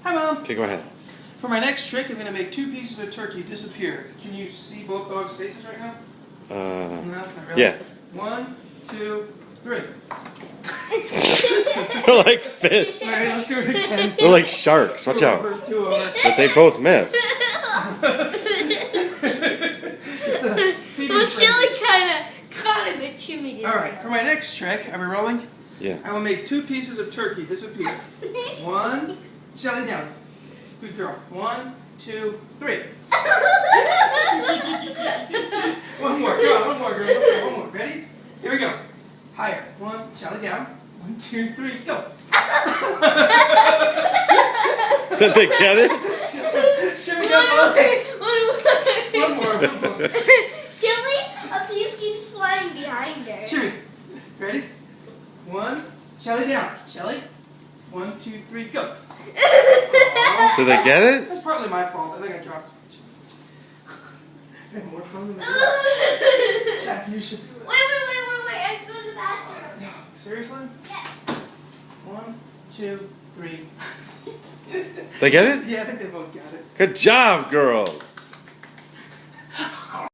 Hi, Mom. Okay, go ahead. For my next trick, I'm going to make 2 pieces of turkey disappear. Can you see both dogs' faces right now? No, not really. Yeah. 1, 2, 3. They're like fish. All right, let's do it again. They're like sharks. Watch out. 2 over. But they both miss. It's a feeding Well, frenzy. Shelly kind of caught him and Jimmy did. All right, for my next trick, are we rolling? Yeah. I will make 2 pieces of turkey disappear. 1, Shelly down. Good girl. 1, 2, 3. One more. Come on, one more, girl. Let's go. One more. Ready? Here we go. Higher. 1, Shelly down. 1, 2, 3, go. Did they get it? Shimmy down both. One more. Shelly, a piece keeps flying behind her. Shimmy. Ready? 1, Shelly down. Shelly. 1, 2, 3, go. Aw. Did they get it? That's partly my fault. I think I dropped. I have more fun than that. Jack, you should do it. Wait, I have to go to the bathroom. No, seriously? Yeah. 1, 2, 3. They get it? Yeah, I think they both got it. Good job, girls.